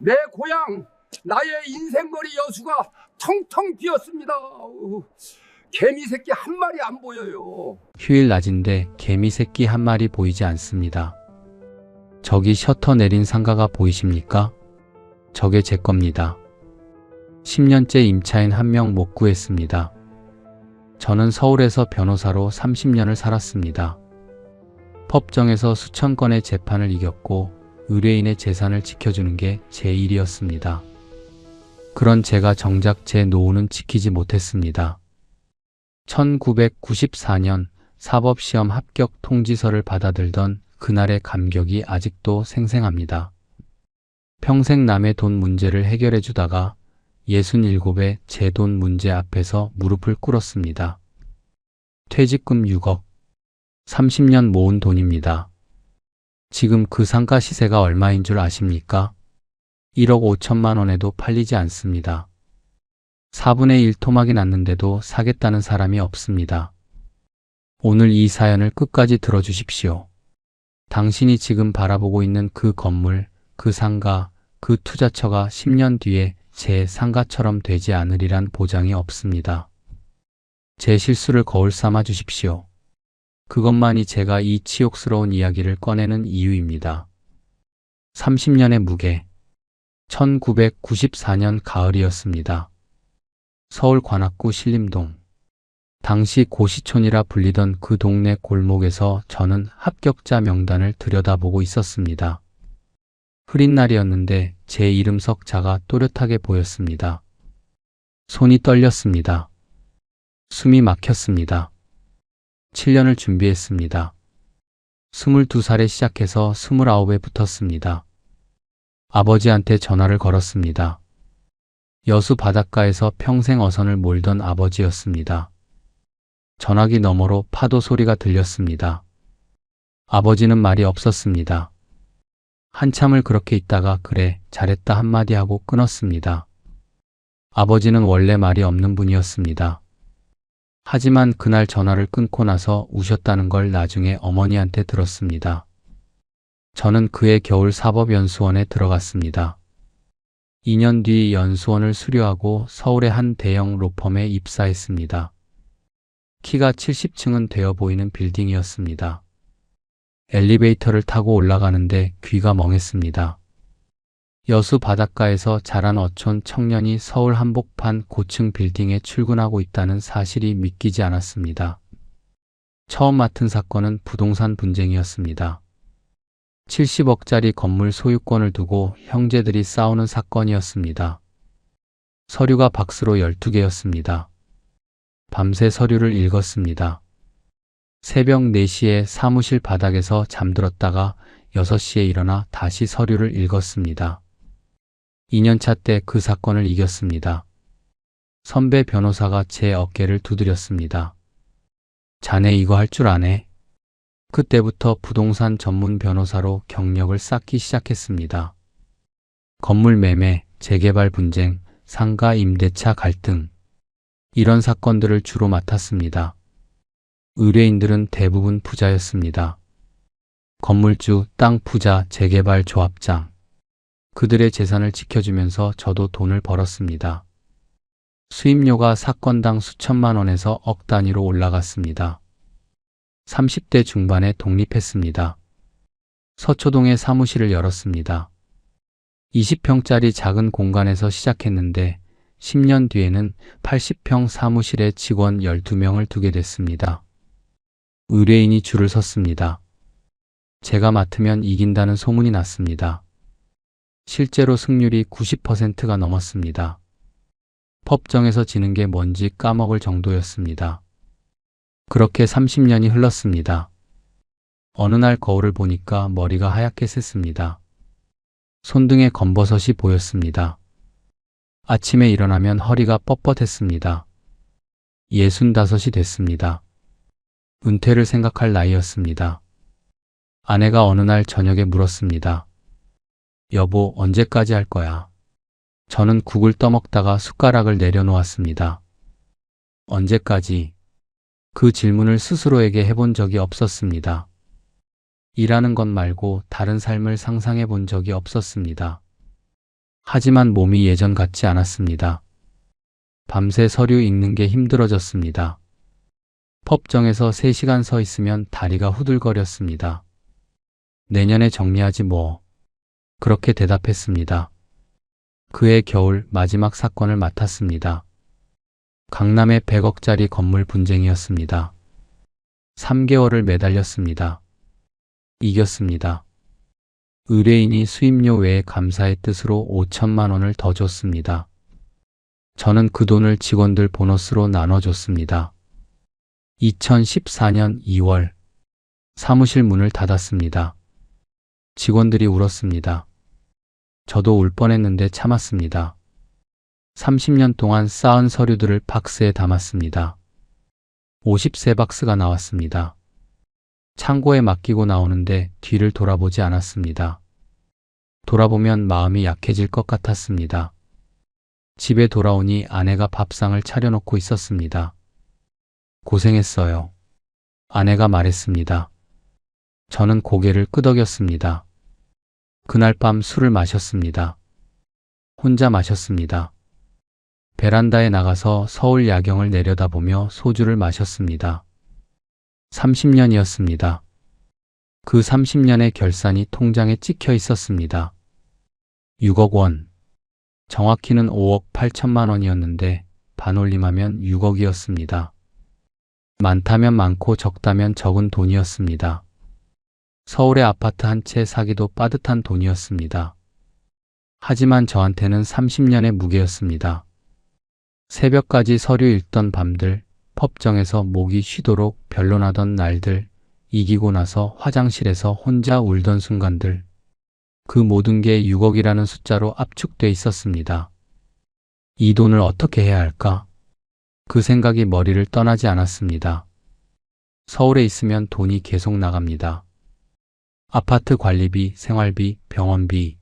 내 고향, 나의 인생거리 여수가 텅텅 비었습니다. 개미 새끼 한 마리 안 보여요. 휴일 낮인데 개미 새끼 한 마리 보이지 않습니다. 저기 셔터 내린 상가가 보이십니까? 저게 제 겁니다. 10년째 임차인 한 명 못 구했습니다. 저는 서울에서 변호사로 30년을 살았습니다. 법정에서 수천 건의 재판을 이겼고 의뢰인의 재산을 지켜주는 게 제 일이었습니다. 그런 제가 정작 제 노후는 지키지 못했습니다. 1994년 사법시험 합격 통지서를 받아들던 그날의 감격이 아직도 생생합니다. 평생 남의 돈 문제를 해결해 주다가 67의 제 돈 문제 앞에서 무릎을 꿇었습니다. 퇴직금 6억, 30년 모은 돈입니다. 지금 그 상가 시세가 얼마인 줄 아십니까? 1억 5천만 원에도 팔리지 않습니다. 4분의 1 토막이 났는데도 사겠다는 사람이 없습니다. 오늘 이 사연을 끝까지 들어주십시오. 당신이 지금 바라보고 있는 그 건물, 그 상가, 그 투자처가 10년 뒤에 제 상가처럼 되지 않으리란 보장이 없습니다. 제 실수를 거울 삼아 주십시오. 그것만이 제가 이 치욕스러운 이야기를 꺼내는 이유입니다. 30년의 무게. 1994년 가을이었습니다. 서울 관악구 신림동. 당시 고시촌이라 불리던 그 동네 골목에서 저는 합격자 명단을 들여다보고 있었습니다. 흐린 날이었는데 제 이름 석자가 또렷하게 보였습니다. 손이 떨렸습니다. 숨이 막혔습니다. 7년을 준비했습니다. 22살에 시작해서 29에 붙었습니다. 아버지한테 전화를 걸었습니다. 여수 바닷가에서 평생 어선을 몰던 아버지였습니다. 전화기 너머로 파도 소리가 들렸습니다. 아버지는 말이 없었습니다. 한참을 그렇게 있다가 그래, 잘했다 한마디 하고 끊었습니다. 아버지는 원래 말이 없는 분이었습니다. 하지만 그날 전화를 끊고 나서 우셨다는 걸 나중에 어머니한테 들었습니다. 저는 그해 겨울 사법연수원에 들어갔습니다. 2년 뒤 연수원을 수료하고 서울의 한 대형 로펌에 입사했습니다. 키가 70층은 되어 보이는 빌딩이었습니다. 엘리베이터를 타고 올라가는데 귀가 멍했습니다. 여수 바닷가에서 자란 어촌 청년이 서울 한복판 고층 빌딩에 출근하고 있다는 사실이 믿기지 않았습니다. 처음 맡은 사건은 부동산 분쟁이었습니다. 70억짜리 건물 소유권을 두고 형제들이 싸우는 사건이었습니다. 서류가 박스로 12개였습니다. 밤새 서류를 읽었습니다. 새벽 4시에 사무실 바닥에서 잠들었다가 6시에 일어나 다시 서류를 읽었습니다. 2년차 때 그 사건을 이겼습니다. 선배 변호사가 제 어깨를 두드렸습니다. 자네 이거 할 줄 아네? 그때부터 부동산 전문 변호사로 경력을 쌓기 시작했습니다. 건물 매매, 재개발 분쟁, 상가 임대차 갈등, 이런 사건들을 주로 맡았습니다. 의뢰인들은 대부분 부자였습니다. 건물주, 땅 부자, 재개발 조합장. 그들의 재산을 지켜주면서 저도 돈을 벌었습니다. 수임료가 사건당 수천만 원에서 억 단위로 올라갔습니다. 30대 중반에 독립했습니다. 서초동에 사무실을 열었습니다. 20평짜리 작은 공간에서 시작했는데 10년 뒤에는 80평 사무실에 직원 12명을 두게 됐습니다. 의뢰인이 줄을 섰습니다. 제가 맡으면 이긴다는 소문이 났습니다. 실제로 승률이 90%가 넘었습니다. 법정에서 지는 게 뭔지 까먹을 정도였습니다. 그렇게 30년이 흘렀습니다. 어느 날 거울을 보니까 머리가 하얗게 샜습니다. 손등에 검버섯이 보였습니다. 아침에 일어나면 허리가 뻣뻣했습니다. 65이 됐습니다. 은퇴를 생각할 나이였습니다. 아내가 어느 날 저녁에 물었습니다. 여보, 언제까지 할 거야? 저는 국을 떠먹다가 숟가락을 내려놓았습니다. 언제까지? 그 질문을 스스로에게 해본 적이 없었습니다. 일하는 것 말고 다른 삶을 상상해 본 적이 없었습니다. 하지만 몸이 예전 같지 않았습니다. 밤새 서류 읽는 게 힘들어졌습니다. 법정에서 3시간 서 있으면 다리가 후들거렸습니다. 내년에 정리하지 뭐. 그렇게 대답했습니다. 그해 겨울 마지막 사건을 맡았습니다. 강남의 100억짜리 건물 분쟁이었습니다. 3개월을 매달렸습니다. 이겼습니다. 의뢰인이 수임료 외에 감사의 뜻으로 5천만 원을 더 줬습니다. 저는 그 돈을 직원들 보너스로 나눠줬습니다. 2014년 2월 사무실 문을 닫았습니다. 직원들이 울었습니다. 저도 울 뻔했는데 참았습니다. 30년 동안 쌓은 서류들을 박스에 담았습니다. 53박스가 나왔습니다. 창고에 맡기고 나오는데 뒤를 돌아보지 않았습니다. 돌아보면 마음이 약해질 것 같았습니다. 집에 돌아오니 아내가 밥상을 차려놓고 있었습니다. 고생했어요. 아내가 말했습니다. 저는 고개를 끄덕였습니다. 그날 밤 술을 마셨습니다. 혼자 마셨습니다. 베란다에 나가서 서울 야경을 내려다보며 소주를 마셨습니다. 30년이었습니다. 그 30년의 결산이 통장에 찍혀 있었습니다. 6억 원. 정확히는 5억 8천만 원이었는데 반올림하면 6억이었습니다. 많다면 많고 적다면 적은 돈이었습니다. 서울의 아파트 한 채 사기도 빠듯한 돈이었습니다. 하지만 저한테는 30년의 무게였습니다. 새벽까지 서류 읽던 밤들, 법정에서 목이 쉬도록 변론하던 날들, 이기고 나서 화장실에서 혼자 울던 순간들, 그 모든 게 6억이라는 숫자로 압축돼 있었습니다. 이 돈을 어떻게 해야 할까? 그 생각이 머리를 떠나지 않았습니다. 서울에 있으면 돈이 계속 나갑니다. 아파트 관리비, 생활비, 병원비.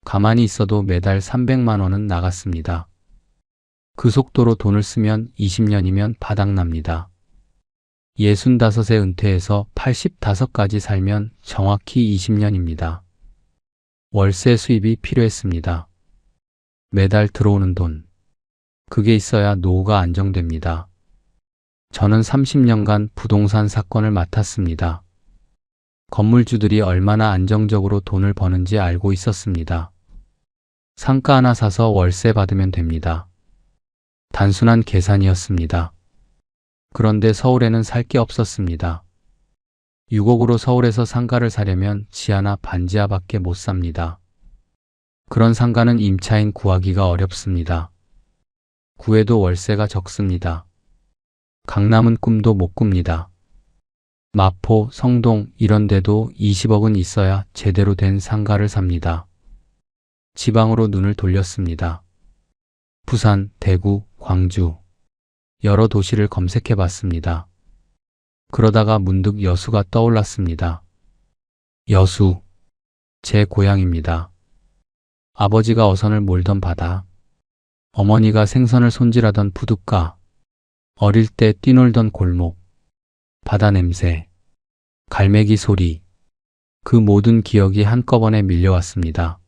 가만히 있어도 매달 300만 원은 나갔습니다. 그 속도로 돈을 쓰면 20년이면 바닥납니다. 65에 은퇴해서 85까지 살면 정확히 20년입니다. 월세 수입이 필요했습니다. 매달 들어오는 돈. 그게 있어야 노후가 안정됩니다. 저는 30년간 부동산 사건을 맡았습니다. 건물주들이 얼마나 안정적으로 돈을 버는지 알고 있었습니다. 상가 하나 사서 월세 받으면 됩니다. 단순한 계산이었습니다. 그런데 서울에는 살 게 없었습니다. 6억으로 서울에서 상가를 사려면 지하나 반지하밖에 못 삽니다. 그런 상가는 임차인 구하기가 어렵습니다. 구해도 월세가 적습니다. 강남은 꿈도 못 꿉니다. 마포, 성동 이런 데도 20억은 있어야 제대로 된 상가를 삽니다. 지방으로 눈을 돌렸습니다. 부산, 대구, 광주 여러 도시를 검색해 봤습니다. 그러다가 문득 여수가 떠올랐습니다. 여수, 제 고향입니다. 아버지가 어선을 몰던 바다, 어머니가 생선을 손질하던 부둣가, 어릴 때 뛰놀던 골목, 바다 냄새, 갈매기 소리, 그 모든 기억이 한꺼번에 밀려왔습니다.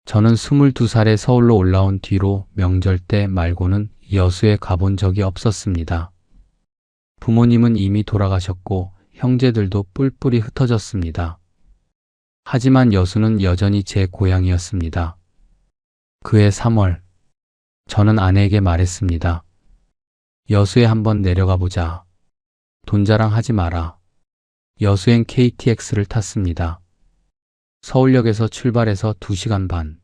저는 22살에 서울로 올라온 뒤로 명절 때 말고는 여수에 가본 적이 없었습니다. 부모님은 이미 돌아가셨고 형제들도 뿔뿔이 흩어졌습니다. 하지만 여수는 여전히 제 고향이었습니다. 그해 3월, 저는 아내에게 말했습니다. 여수에 한번 내려가 보자. 돈 자랑하지 마라. 여수행 KTX를 탔습니다. 서울역에서 출발해서 2시간 반.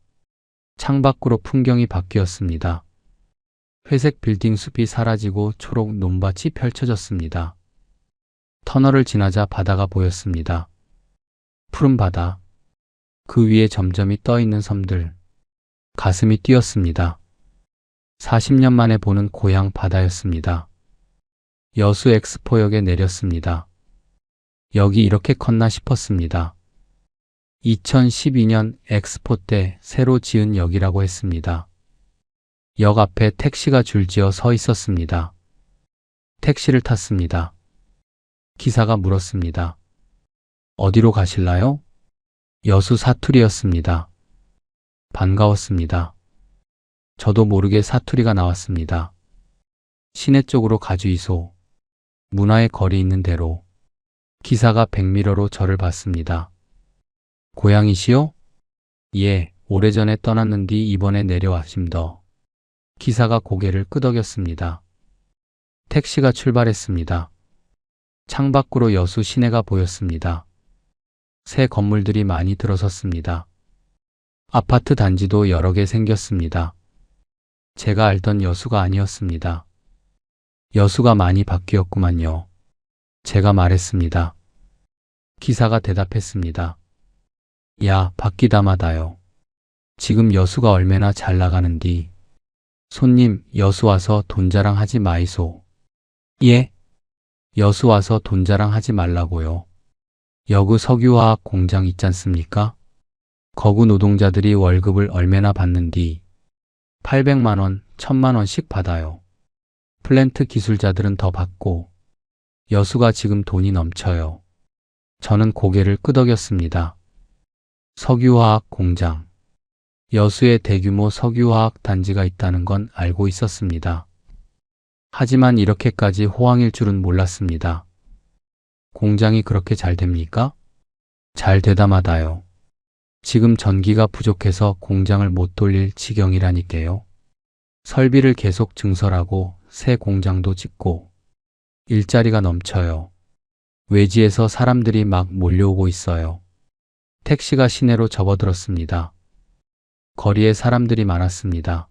창밖으로 풍경이 바뀌었습니다. 회색 빌딩 숲이 사라지고 초록 논밭이 펼쳐졌습니다. 터널을 지나자 바다가 보였습니다. 푸른 바다. 그 위에 점점이 떠있는 섬들. 가슴이 뛰었습니다. 40년 만에 보는 고향 바다였습니다. 여수 엑스포역에 내렸습니다. 여기 이렇게 컸나 싶었습니다. 2012년 엑스포 때 새로 지은 역이라고 했습니다. 역 앞에 택시가 줄지어 서 있었습니다. 택시를 탔습니다. 기사가 물었습니다. 어디로 가실라요? 여수 사투리였습니다. 반가웠습니다. 저도 모르게 사투리가 나왔습니다. 시내 쪽으로 가주이소. 문화의 거리 있는 대로. 기사가 백미러로 저를 봤습니다. 고향이시오? 예, 오래전에 떠났는디 이번에 내려왔심더. 기사가 고개를 끄덕였습니다. 택시가 출발했습니다. 창밖으로 여수 시내가 보였습니다. 새 건물들이 많이 들어섰습니다. 아파트 단지도 여러 개 생겼습니다. 제가 알던 여수가 아니었습니다. 여수가 많이 바뀌었구만요. 제가 말했습니다. 기사가 대답했습니다. 야, 바뀌다마다요. 지금 여수가 얼마나 잘 나가는디. 손님, 여수 와서 돈 자랑하지 마이소. 예? 여수 와서 돈 자랑하지 말라고요. 여구 석유화학 공장 있잖습니까? 거구 노동자들이 월급을 얼마나 받는디. 800만 원, 1000만 원씩 받아요. 플랜트 기술자들은 더 받고. 여수가 지금 돈이 넘쳐요. 저는 고개를 끄덕였습니다. 석유화학 공장. 여수에 대규모 석유화학 단지가 있다는 건 알고 있었습니다. 하지만 이렇게까지 호황일 줄은 몰랐습니다. 공장이 그렇게 잘 됩니까? 잘 되다마다요. 지금 전기가 부족해서 공장을 못 돌릴 지경이라니까요. 설비를 계속 증설하고 새 공장도 짓고 일자리가 넘쳐요. 외지에서 사람들이 막 몰려오고 있어요. 택시가 시내로 접어들었습니다. 거리에 사람들이 많았습니다.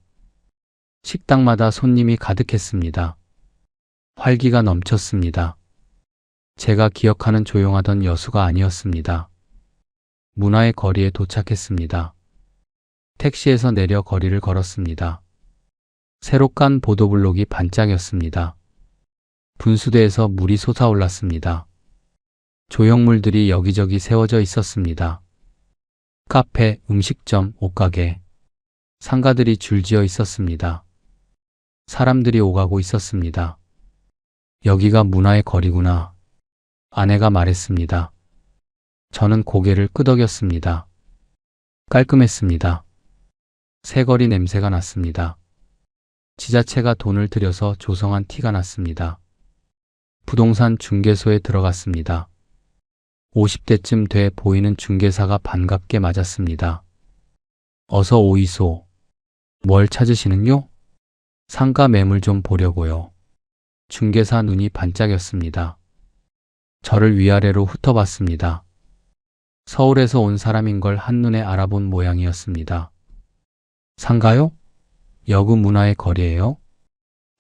식당마다 손님이 가득했습니다. 활기가 넘쳤습니다. 제가 기억하는 조용하던 여수가 아니었습니다. 문화의 거리에 도착했습니다. 택시에서 내려 거리를 걸었습니다. 새로 깐 보도블록이 반짝였습니다. 분수대에서 물이 솟아올랐습니다. 조형물들이 여기저기 세워져 있었습니다. 카페, 음식점, 옷가게, 상가들이 줄지어 있었습니다. 사람들이 오가고 있었습니다. 여기가 문화의 거리구나. 아내가 말했습니다. 저는 고개를 끄덕였습니다. 깔끔했습니다. 새거리 냄새가 났습니다. 지자체가 돈을 들여서 조성한 티가 났습니다. 부동산 중개소에 들어갔습니다. 50대쯤 돼 보이는 중개사가 반갑게 맞았습니다. 어서 오이소. 뭘 찾으시는요? 상가 매물 좀 보려고요. 중개사 눈이 반짝였습니다. 저를 위아래로 훑어봤습니다. 서울에서 온 사람인 걸 한눈에 알아본 모양이었습니다. 상가요? 여구 문화의 거리예요?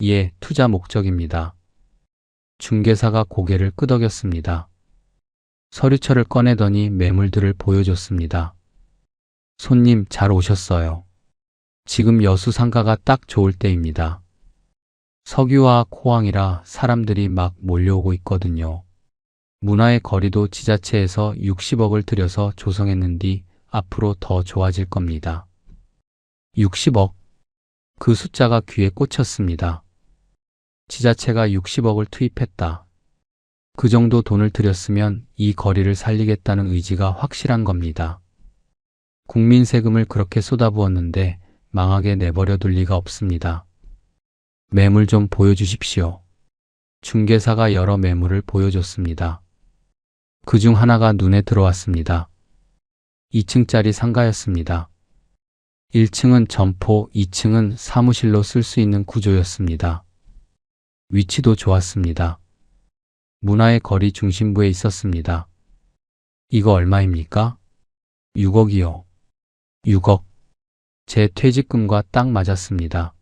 예, 투자 목적입니다. 중개사가 고개를 끄덕였습니다. 서류철을 꺼내더니 매물들을 보여줬습니다. 손님 잘 오셨어요. 지금 여수 상가가 딱 좋을 때입니다. 석유화학 호황이라 사람들이 막 몰려오고 있거든요. 문화의 거리도 지자체에서 60억을 들여서 조성했는디 앞으로 더 좋아질 겁니다. 60억. 그 숫자가 귀에 꽂혔습니다. 지자체가 60억을 투입했다. 그 정도 돈을 들였으면 이 거리를 살리겠다는 의지가 확실한 겁니다. 국민 세금을 그렇게 쏟아부었는데 망하게 내버려 둘 리가 없습니다. 매물 좀 보여주십시오. 중개사가 여러 매물을 보여줬습니다. 그중 하나가 눈에 들어왔습니다. 2층짜리 상가였습니다. 1층은 점포, 2층은 사무실로 쓸 수 있는 구조였습니다. 위치도 좋았습니다. 문화의 거리 중심부에 있었습니다. 이거 얼마입니까? 6억이요. 6억. 제 퇴직금과 딱 맞았습니다.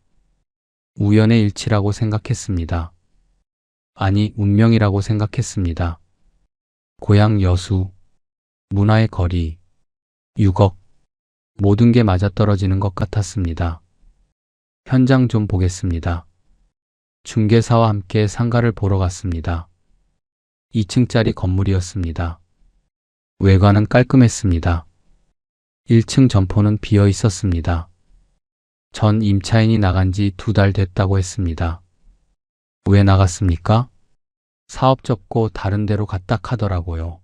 우연의 일치라고 생각했습니다. 아니, 운명이라고 생각했습니다. 고향 여수, 문화의 거리, 6억. 모든 게 맞아떨어지는 것 같았습니다. 현장 좀 보겠습니다. 중개사와 함께 상가를 보러 갔습니다. 2층짜리 건물이었습니다. 외관은 깔끔했습니다. 1층 점포는 비어 있었습니다. 전 임차인이 나간 지 2달 됐다고 했습니다. 왜 나갔습니까? 사업 접고 다른 데로 갔다 하더라고요.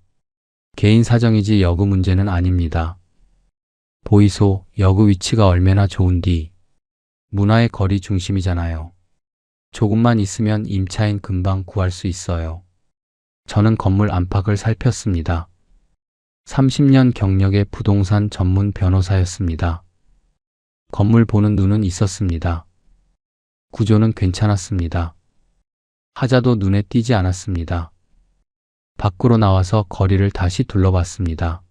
개인 사정이지 여구 문제는 아닙니다. 보이소, 여그 위치가 얼마나 좋은디. 문화의 거리 중심이잖아요. 조금만 있으면 임차인 금방 구할 수 있어요. 저는 건물 안팎을 살폈습니다. 30년 경력의 부동산 전문 변호사였습니다. 건물 보는 눈은 있었습니다. 구조는 괜찮았습니다. 하자도 눈에 띄지 않았습니다. 밖으로 나와서 거리를 다시 둘러봤습니다.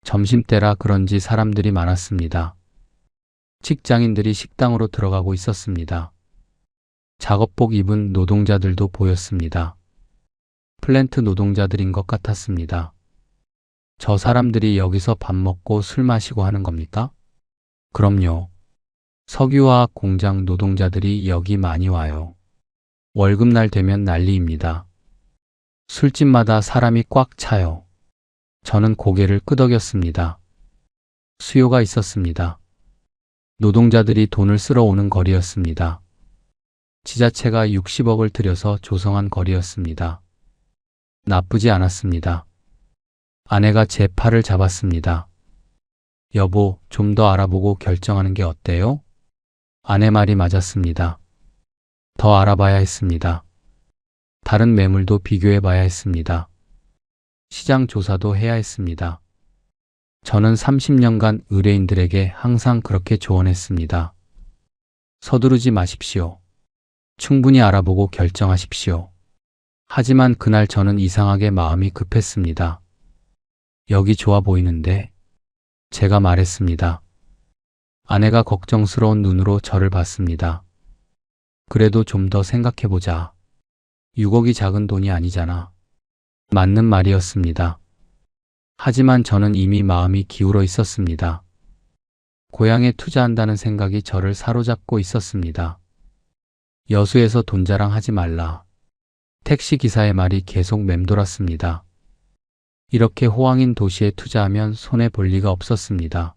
점심때라 그런지 사람들이 많았습니다. 직장인들이 식당으로 들어가고 있었습니다. 작업복 입은 노동자들도 보였습니다. 플랜트 노동자들인 것 같았습니다. 저 사람들이 여기서 밥 먹고 술 마시고 하는 겁니까? 그럼요. 석유화학 공장 노동자들이 여기 많이 와요. 월급날 되면 난리입니다. 술집마다 사람이 꽉 차요. 저는 고개를 끄덕였습니다. 수요가 있었습니다. 노동자들이 돈을 쓸어 오는 거리였습니다. 지자체가 60억을 들여서 조성한 거리였습니다. 나쁘지 않았습니다. 아내가 제 팔을 잡았습니다. 여보, 좀 더 알아보고 결정하는 게 어때요? 아내 말이 맞았습니다. 더 알아봐야 했습니다. 다른 매물도 비교해 봐야 했습니다. 시장 조사도 해야 했습니다. 저는 30년간 의뢰인들에게 항상 그렇게 조언했습니다. 서두르지 마십시오. 충분히 알아보고 결정하십시오. 하지만 그날 저는 이상하게 마음이 급했습니다. 여기 좋아 보이는데? 제가 말했습니다. 아내가 걱정스러운 눈으로 저를 봤습니다. 그래도 좀 더 생각해보자. 6억이 작은 돈이 아니잖아. 맞는 말이었습니다. 하지만 저는 이미 마음이 기울어 있었습니다. 고향에 투자한다는 생각이 저를 사로잡고 있었습니다. 여수에서 돈 자랑하지 말라. 택시 기사의 말이 계속 맴돌았습니다. 이렇게 호황인 도시에 투자하면 손해볼 리가 없었습니다.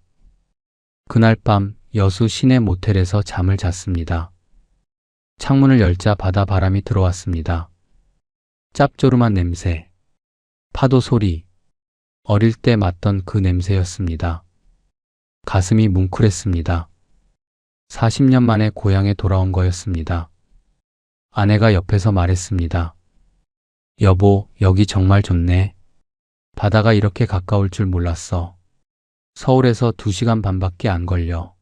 그날 밤 여수 시내 모텔에서 잠을 잤습니다. 창문을 열자 바다 바람이 들어왔습니다. 짭조름한 냄새, 파도 소리, 어릴 때 맡던 그 냄새였습니다. 가슴이 뭉클했습니다. 40년 만에 고향에 돌아온 거였습니다. 아내가 옆에서 말했습니다. 여보, 여기 정말 좋네. 바다가 이렇게 가까울 줄 몰랐어. 서울에서 2시간 반밖에 안 걸려.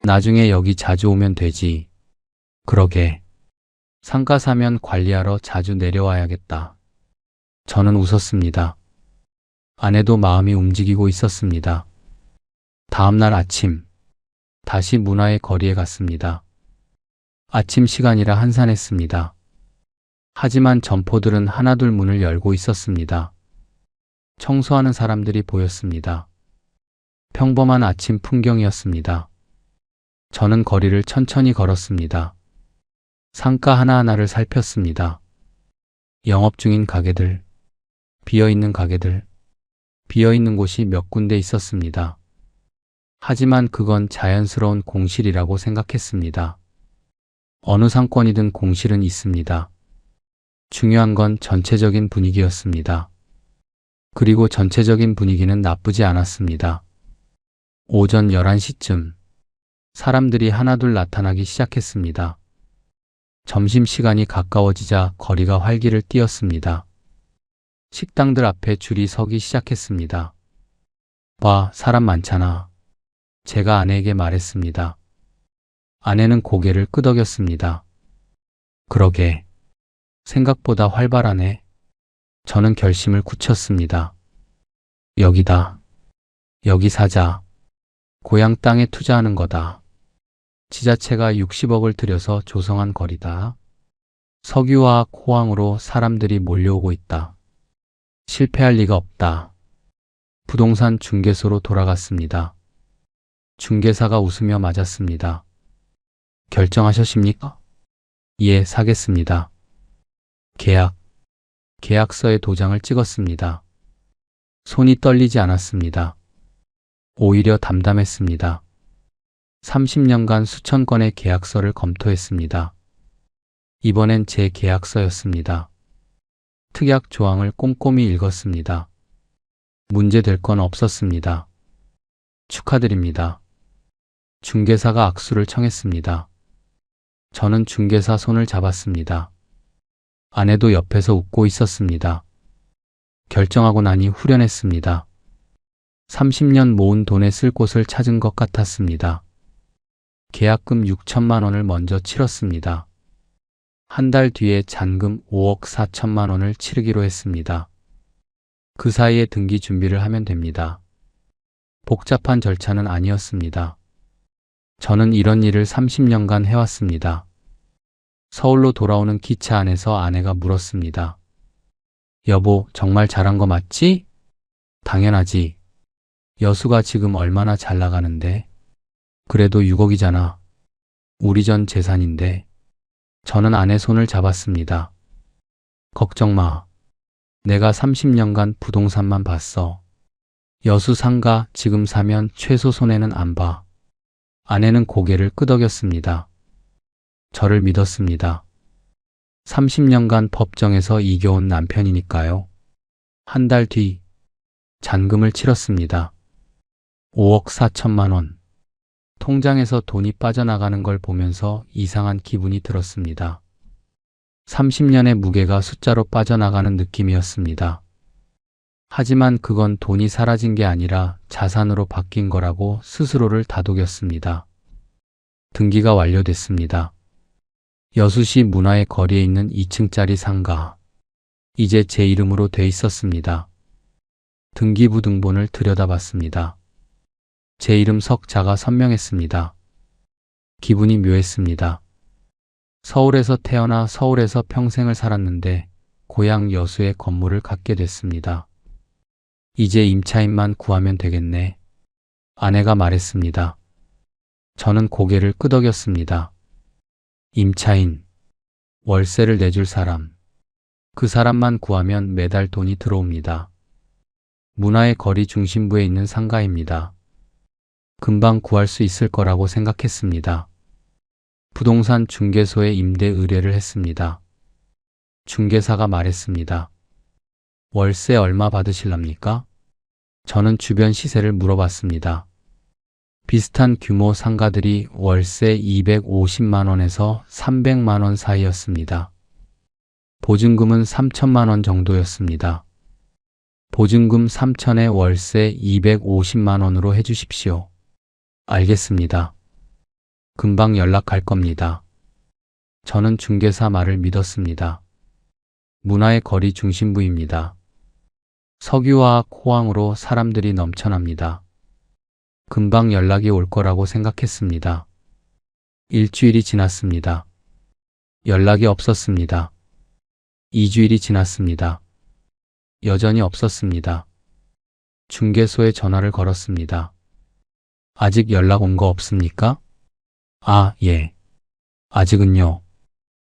나중에 여기 자주 오면 되지. 그러게. 상가 사면 관리하러 자주 내려와야겠다. 저는 웃었습니다. 아내도 마음이 움직이고 있었습니다. 다음 날 아침, 다시 문화의 거리에 갔습니다. 아침 시간이라 한산했습니다. 하지만 점포들은 하나둘 문을 열고 있었습니다. 청소하는 사람들이 보였습니다. 평범한 아침 풍경이었습니다. 저는 거리를 천천히 걸었습니다. 상가 하나하나를 살폈습니다. 영업 중인 가게들, 비어있는 가게들, 비어있는 곳이 몇 군데 있었습니다. 하지만 그건 자연스러운 공실이라고 생각했습니다. 어느 상권이든 공실은 있습니다. 중요한 건 전체적인 분위기였습니다. 그리고 전체적인 분위기는 나쁘지 않았습니다. 오전 11시쯤 사람들이 하나둘 나타나기 시작했습니다. 점심시간이 가까워지자 거리가 활기를 띠었습니다. 식당들 앞에 줄이 서기 시작했습니다. 봐, 사람 많잖아. 제가 아내에게 말했습니다. 아내는 고개를 끄덕였습니다. 그러게. 생각보다 활발하네. 저는 결심을 굳혔습니다. 여기다. 여기 사자. 고향 땅에 투자하는 거다. 지자체가 60억을 들여서 조성한 거리다. 석유화학 호황으로 사람들이 몰려오고 있다. 실패할 리가 없다. 부동산 중개소로 돌아갔습니다. 중개사가 웃으며 맞았습니다. 결정하셨습니까? 예, 사겠습니다. 계약서에 도장을 찍었습니다. 손이 떨리지 않았습니다. 오히려 담담했습니다. 30년간 수천 건의 계약서를 검토했습니다. 이번엔 제 계약서였습니다. 특약 조항을 꼼꼼히 읽었습니다. 문제될 건 없었습니다. 축하드립니다. 중개사가 악수를 청했습니다. 저는 중개사 손을 잡았습니다. 아내도 옆에서 웃고 있었습니다. 결정하고 나니 후련했습니다. 30년 모은 돈에 쓸 곳을 찾은 것 같았습니다. 계약금 6천만 원을 먼저 치렀습니다. 한 달 뒤에 잔금 5억 4천만 원을 치르기로 했습니다. 그 사이에 등기 준비를 하면 됩니다. 복잡한 절차는 아니었습니다. 저는 이런 일을 30년간 해왔습니다. 서울로 돌아오는 기차 안에서 아내가 물었습니다. 여보, 정말 잘한 거 맞지? 당연하지. 여수가 지금 얼마나 잘 나가는데? 그래도 6억이잖아. 우리 전 재산인데. 저는 아내 손을 잡았습니다. 걱정 마. 내가 30년간 부동산만 봤어. 여수 상가 지금 사면 최소 손해는 안 봐. 아내는 고개를 끄덕였습니다. 저를 믿었습니다. 30년간 법정에서 이겨온 남편이니까요. 한 달 뒤 잔금을 치렀습니다. 5억 4천만 원. 통장에서 돈이 빠져나가는 걸 보면서 이상한 기분이 들었습니다. 30년의 무게가 숫자로 빠져나가는 느낌이었습니다. 하지만 그건 돈이 사라진 게 아니라 자산으로 바뀐 거라고 스스로를 다독였습니다. 등기가 완료됐습니다. 여수시 문화의 거리에 있는 2층짜리 상가. 이제 제 이름으로 돼 있었습니다. 등기부등본을 들여다봤습니다. 제 이름 석자가 선명했습니다. 기분이 묘했습니다. 서울에서 태어나 서울에서 평생을 살았는데 고향 여수에 건물을 갖게 됐습니다. 이제 임차인만 구하면 되겠네. 아내가 말했습니다. 저는 고개를 끄덕였습니다. 임차인, 월세를 내줄 사람, 그 사람만 구하면 매달 돈이 들어옵니다. 문화의 거리 중심부에 있는 상가입니다. 금방 구할 수 있을 거라고 생각했습니다. 부동산 중개소에 임대 의뢰를 했습니다. 중개사가 말했습니다. 월세 얼마 받으실랍니까? 저는 주변 시세를 물어봤습니다. 비슷한 규모 상가들이 월세 250만 원에서 300만 원 사이였습니다. 보증금은 3천만 원 정도였습니다. 보증금 3천에 월세 250만 원으로 해주십시오. 알겠습니다. 금방 연락할 겁니다. 저는 중개사 말을 믿었습니다. 문화의 거리 중심부입니다. 석유화학 호황으로 사람들이 넘쳐납니다. 금방 연락이 올 거라고 생각했습니다. 일주일이 지났습니다. 연락이 없었습니다. 2주일이 지났습니다. 여전히 없었습니다. 중개소에 전화를 걸었습니다. 아직 연락 온 거 없습니까? 아, 예. 아직은요.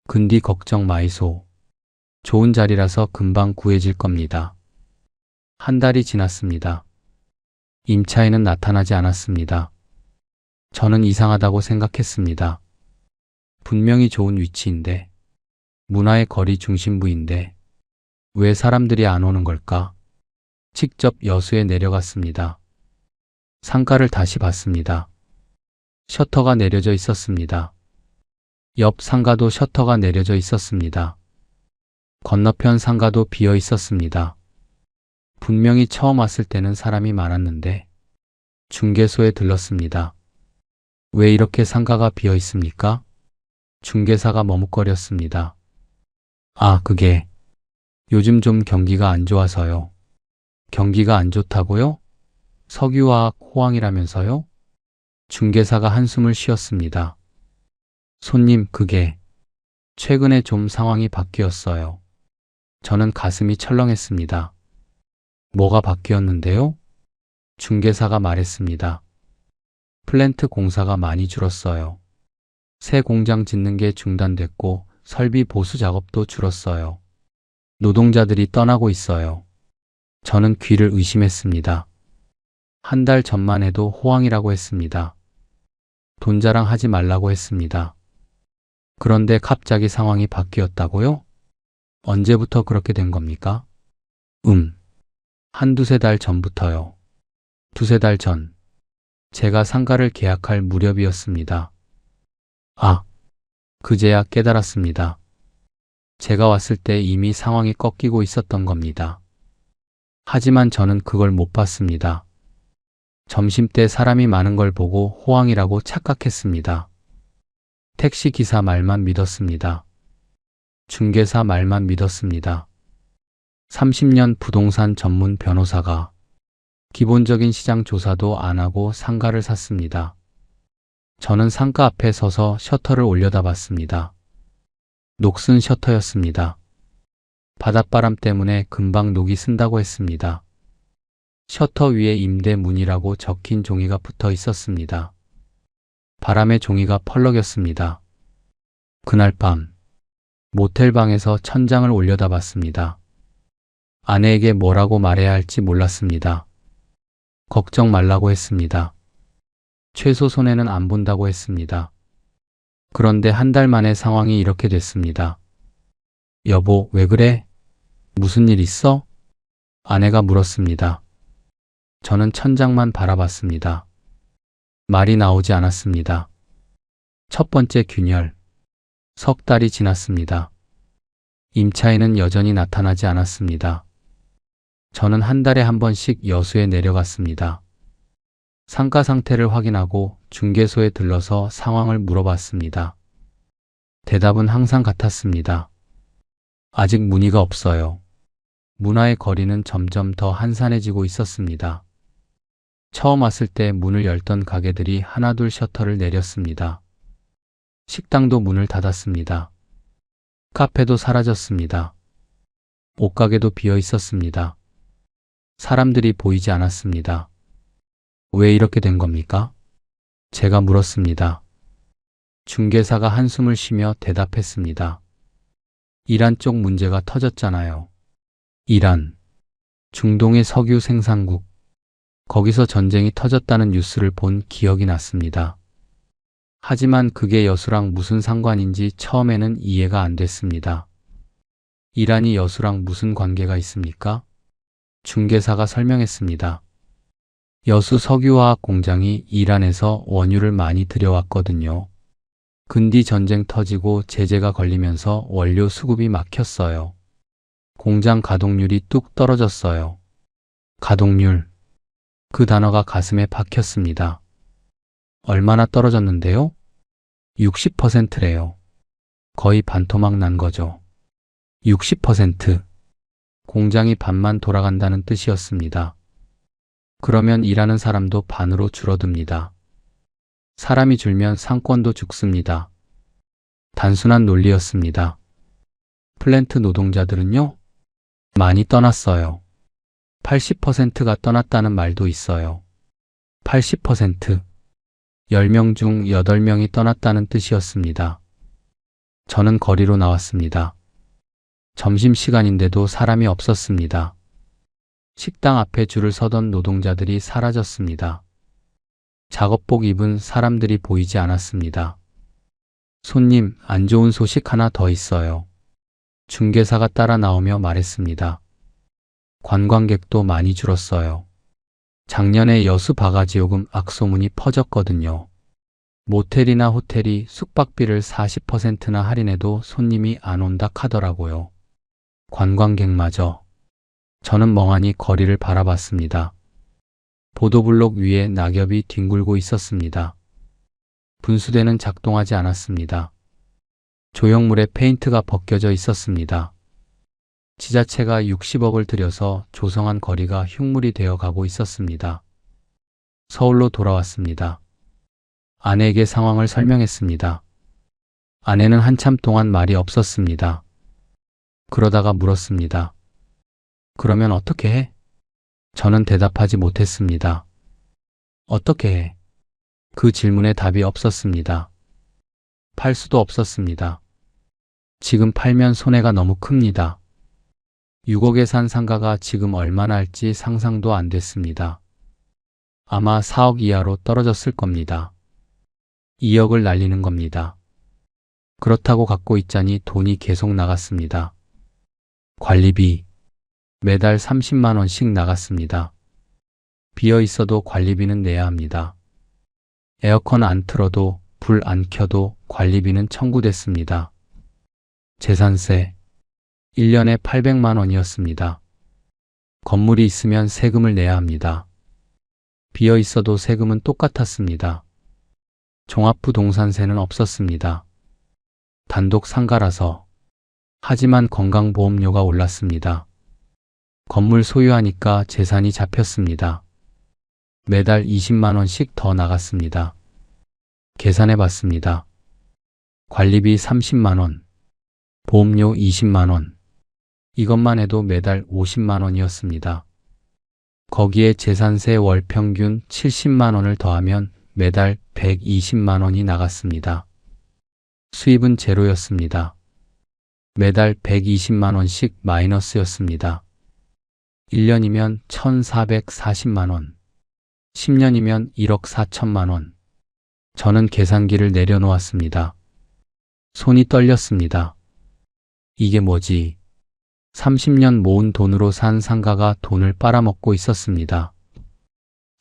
근디 걱정 마이소. 좋은 자리라서 금방 구해질 겁니다. 한 달이 지났습니다. 임차인은 나타나지 않았습니다. 저는 이상하다고 생각했습니다. 분명히 좋은 위치인데, 문화의 거리 중심부인데, 왜 사람들이 안 오는 걸까? 직접 여수에 내려갔습니다. 상가를 다시 봤습니다. 셔터가 내려져 있었습니다. 옆 상가도 셔터가 내려져 있었습니다. 건너편 상가도 비어 있었습니다. 분명히 처음 왔을 때는 사람이 많았는데 중개소에 들렀습니다. 왜 이렇게 상가가 비어 있습니까? 중개사가 머뭇거렸습니다. 아, 그게 요즘 좀 경기가 안 좋아서요. 경기가 안 좋다고요? 석유화학 호황이라면서요? 중개사가 한숨을 쉬었습니다. 손님, 그게 최근에 좀 상황이 바뀌었어요. 저는 가슴이 철렁했습니다. 뭐가 바뀌었는데요? 중개사가 말했습니다. 플랜트 공사가 많이 줄었어요. 새 공장 짓는 게 중단됐고 설비 보수 작업도 줄었어요. 노동자들이 떠나고 있어요. 저는 귀를 의심했습니다. 한 달 전만 해도 호황이라고 했습니다. 돈 자랑하지 말라고 했습니다. 그런데 갑자기 상황이 바뀌었다고요? 언제부터 그렇게 된 겁니까? 한두세 달 전부터요. 두세 달 전. 제가 상가를 계약할 무렵이었습니다. 아, 그제야 깨달았습니다. 제가 왔을 때 이미 상황이 꺾이고 있었던 겁니다. 하지만 저는 그걸 못 봤습니다. 점심때 사람이 많은 걸 보고 호황이라고 착각했습니다. 택시기사 말만 믿었습니다. 중개사 말만 믿었습니다. 30년 부동산 전문 변호사가 기본적인 시장 조사도 안 하고 상가를 샀습니다. 저는 상가 앞에 서서 셔터를 올려다봤습니다. 녹슨 셔터였습니다. 바닷바람 때문에 금방 녹이 쓴다고 했습니다. 셔터 위에 임대문이라고 적힌 종이가 붙어 있었습니다. 바람에 종이가 펄럭였습니다. 그날 밤 모텔방에서 천장을 올려다봤습니다. 아내에게 뭐라고 말해야 할지 몰랐습니다. 걱정 말라고 했습니다. 최소 손해는 안 본다고 했습니다. 그런데 한 달 만에 상황이 이렇게 됐습니다. 여보, 왜 그래? 무슨 일 있어? 아내가 물었습니다. 저는 천장만 바라봤습니다. 말이 나오지 않았습니다. 첫 번째 균열. 석 달이 지났습니다. 임차인은 여전히 나타나지 않았습니다. 저는 한 달에 한 번씩 여수에 내려갔습니다. 상가 상태를 확인하고 중개소에 들러서 상황을 물어봤습니다. 대답은 항상 같았습니다. 아직 문의가 없어요. 문화의 거리는 점점 더 한산해지고 있었습니다. 처음 왔을 때 문을 열던 가게들이 하나둘 셔터를 내렸습니다. 식당도 문을 닫았습니다. 카페도 사라졌습니다. 옷가게도 비어 있었습니다. 사람들이 보이지 않았습니다. 왜 이렇게 된 겁니까? 제가 물었습니다. 중개사가 한숨을 쉬며 대답했습니다. 이란 쪽 문제가 터졌잖아요. 이란, 중동의 석유 생산국. 거기서 전쟁이 터졌다는 뉴스를 본 기억이 났습니다. 하지만 그게 여수랑 무슨 상관인지 처음에는 이해가 안 됐습니다. 이란이 여수랑 무슨 관계가 있습니까? 중개사가 설명했습니다. 여수 석유화학 공장이 이란에서 원유를 많이 들여왔거든요. 근디 전쟁 터지고 제재가 걸리면서 원료 수급이 막혔어요. 공장 가동률이 뚝 떨어졌어요. 가동률. 그 단어가 가슴에 박혔습니다. 얼마나 떨어졌는데요? 60%래요. 거의 반토막 난 거죠. 60%. 공장이 반만 돌아간다는 뜻이었습니다. 그러면 일하는 사람도 반으로 줄어듭니다. 사람이 줄면 상권도 죽습니다. 단순한 논리였습니다. 플랜트 노동자들은요? 많이 떠났어요. 80%가 떠났다는 말도 있어요. 80%. 10명 중 8명이 떠났다는 뜻이었습니다. 저는 거리로 나왔습니다. 점심시간인데도 사람이 없었습니다. 식당 앞에 줄을 서던 노동자들이 사라졌습니다. 작업복 입은 사람들이 보이지 않았습니다. 손님, 안 좋은 소식 하나 더 있어요. 중개사가 따라 나오며 말했습니다. 관광객도 많이 줄었어요. 작년에 여수 바가지요금 악소문이 퍼졌거든요. 모텔이나 호텔이 숙박비를 40%나 할인해도 손님이 안 온다 하더라고요. 관광객마저. 저는 멍하니 거리를 바라봤습니다. 보도블록 위에 낙엽이 뒹굴고 있었습니다. 분수대는 작동하지 않았습니다. 조형물에 페인트가 벗겨져 있었습니다. 지자체가 60억을 들여서 조성한 거리가 흉물이 되어 가고 있었습니다. 서울로 돌아왔습니다. 아내에게 상황을 설명했습니다. 아내는 한참 동안 말이 없었습니다. 그러다가 물었습니다. 그러면 어떻게 해? 저는 대답하지 못했습니다. 어떻게 해? 그 질문에 답이 없었습니다. 팔 수도 없었습니다. 지금 팔면 손해가 너무 큽니다. 6억에 산 상가가 지금 얼마나 할지 상상도 안 됐습니다. 아마 4억 이하로 떨어졌을 겁니다. 2억을 날리는 겁니다. 그렇다고 갖고 있자니 돈이 계속 나갔습니다. 관리비. 매달 30만 원씩 나갔습니다. 비어 있어도 관리비는 내야 합니다. 에어컨 안 틀어도 불 안 켜도 관리비는 청구됐습니다. 재산세 1년에 800만 원이었습니다. 건물이 있으면 세금을 내야 합니다. 비어 있어도 세금은 똑같았습니다. 종합부동산세는 없었습니다. 단독 상가라서. 하지만 건강보험료가 올랐습니다. 건물 소유하니까 재산이 잡혔습니다. 매달 20만 원씩 더 나갔습니다. 계산해 봤습니다. 관리비 30만 원, 보험료 20만 원. 이것만 해도 매달 50만 원이었습니다. 거기에 재산세 월 평균 70만 원을 더하면 매달 120만 원이 나갔습니다. 수입은 제로였습니다. 매달 120만 원씩 마이너스였습니다. 1년이면 1,440만 원, 10년이면 1억 4천만 원. 저는 계산기를 내려놓았습니다. 손이 떨렸습니다. 이게 뭐지? 30년 모은 돈으로 산 상가가 돈을 빨아먹고 있었습니다.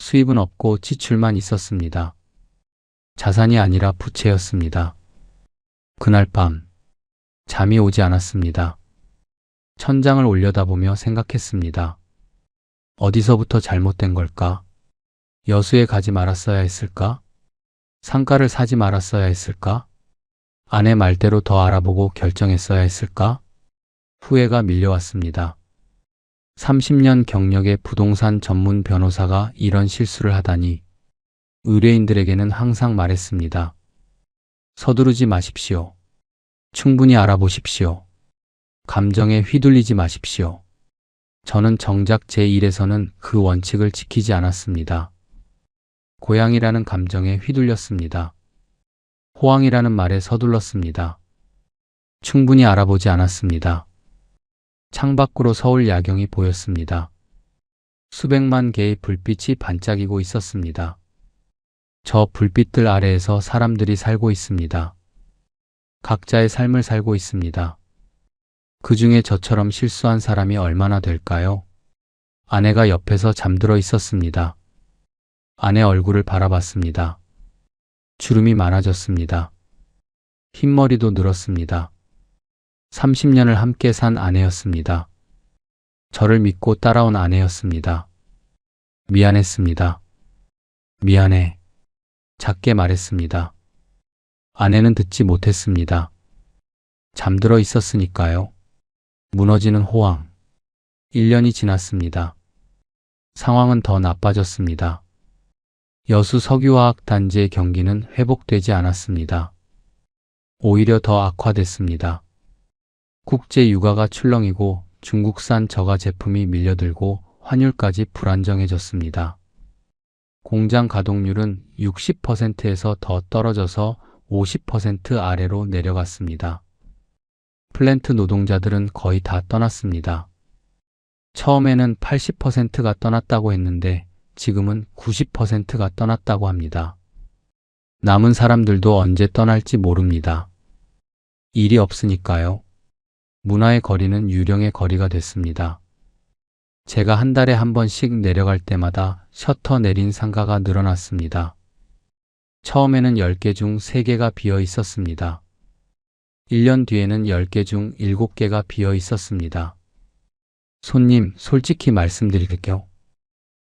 수입은 없고 지출만 있었습니다. 자산이 아니라 부채였습니다. 그날 밤 잠이 오지 않았습니다. 천장을 올려다보며 생각했습니다. 어디서부터 잘못된 걸까? 여수에 가지 말았어야 했을까? 상가를 사지 말았어야 했을까? 아내 말대로 더 알아보고 결정했어야 했을까? 후회가 밀려왔습니다. 30년 경력의 부동산 전문 변호사가 이런 실수를 하다니. 의뢰인들에게는 항상 말했습니다. 서두르지 마십시오. 충분히 알아보십시오. 감정에 휘둘리지 마십시오. 저는 정작 제 일에서는 그 원칙을 지키지 않았습니다. 고향이라는 감정에 휘둘렸습니다. 호황이라는 말에 서둘렀습니다. 충분히 알아보지 않았습니다. 창밖으로 서울 야경이 보였습니다. 수백만 개의 불빛이 반짝이고 있었습니다. 저 불빛들 아래에서 사람들이 살고 있습니다. 각자의 삶을 살고 있습니다. 그 중에 저처럼 실수한 사람이 얼마나 될까요? 아내가 옆에서 잠들어 있었습니다. 아내 얼굴을 바라봤습니다. 주름이 많아졌습니다. 흰머리도 늘었습니다. 30년을 함께 산 아내였습니다. 저를 믿고 따라온 아내였습니다. 미안했습니다. 미안해. 작게 말했습니다. 아내는 듣지 못했습니다. 잠들어 있었으니까요. 무너지는 호황. 1년이 지났습니다. 상황은 더 나빠졌습니다. 여수 석유화학단지의 경기는 회복되지 않았습니다. 오히려 더 악화됐습니다. 국제 유가가 출렁이고 중국산 저가 제품이 밀려들고 환율까지 불안정해졌습니다. 공장 가동률은 60%에서 더 떨어져서 50% 아래로 내려갔습니다. 플랜트 노동자들은 거의 다 떠났습니다. 처음에는 80%가 떠났다고 했는데 지금은 90%가 떠났다고 합니다. 남은 사람들도 언제 떠날지 모릅니다. 일이 없으니까요. 문화의 거리는 유령의 거리가 됐습니다. 제가 한 달에 한 번씩 내려갈 때마다 셔터 내린 상가가 늘어났습니다. 처음에는 10개 중 3개가 비어 있었습니다. 1년 뒤에는 10개 중 7개가 비어 있었습니다. 손님, 솔직히 말씀드릴게요.